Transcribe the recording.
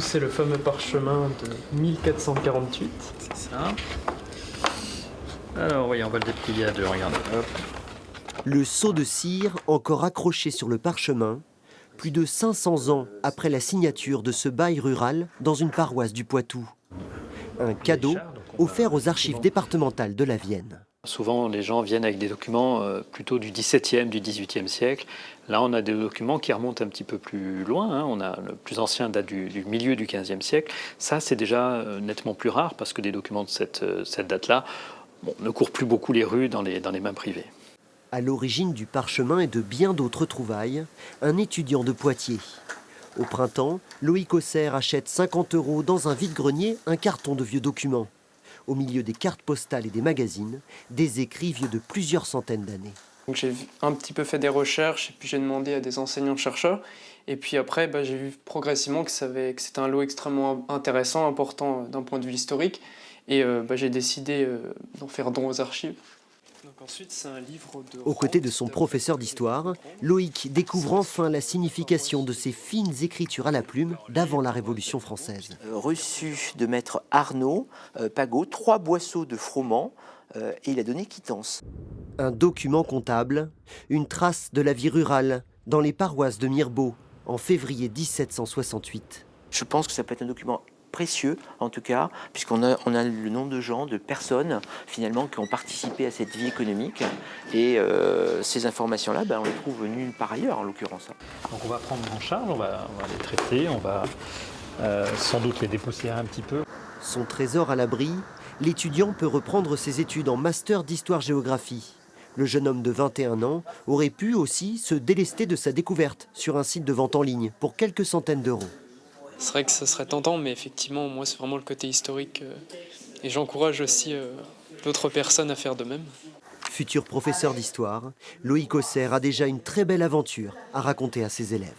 C'est le fameux parchemin de 1448. C'est ça. Alors oui, on va le déplier à deux, regardez. Hop. Le sceau de cire, encore accroché sur le parchemin, plus de 500 ans après la signature de ce bail rural dans une paroisse du Poitou. Un cadeau offert aux archives départementales de la Vienne. Souvent, les gens viennent avec des documents plutôt du XVIIe, du XVIIIe siècle. Là, on a des documents qui remontent un petit peu plus loin. Hein. On a le plus ancien date du milieu du XVe siècle. Ça, c'est déjà nettement plus rare parce que des documents de cette date-là ne courent plus beaucoup les rues dans les mains privées. À l'origine du parchemin et de bien d'autres trouvailles, un étudiant de Poitiers. Au printemps, Loïc Auxerre achète 50 € dans un vide-grenier un carton de vieux documents. Au milieu des cartes postales et des magazines, des écrits vieux de plusieurs centaines d'années. J'ai un petit peu fait des recherches et puis j'ai demandé à des enseignants-chercheurs. Et puis après, j'ai vu progressivement que c'était un lot extrêmement intéressant, important d'un point de vue historique. Et j'ai décidé d'en faire don aux archives. Donc ensuite, c'est un livre de Aux côtés de son professeur d'histoire, Loïc découvre enfin la signification de ces fines écritures à la plume d'avant la Révolution française. Reçu de maître Arnaud Pagot 3 boisseaux de froment et il a donné quittance. Un document comptable, une trace de la vie rurale dans les paroisses de Mirebeau en février 1768. Je pense que ça peut être un document précieux, en tout cas, puisqu'on a le nom de gens, de personnes, finalement, qui ont participé à cette vie économique. Et ces informations-là, on les trouve nulle part ailleurs, en l'occurrence. Donc on va prendre en charge, on va les traiter, on va sans doute les dépoussiérer un petit peu. Son trésor à l'abri, l'étudiant peut reprendre ses études en master d'histoire-géographie. Le jeune homme de 21 ans aurait pu aussi se délester de sa découverte sur un site de vente en ligne pour quelques centaines d'euros. C'est vrai que ça serait tentant, mais effectivement, moi, c'est vraiment le côté historique. Et j'encourage aussi d'autres personnes à faire de même. Futur professeur d'histoire, Loïc Auxerre a déjà une très belle aventure à raconter à ses élèves.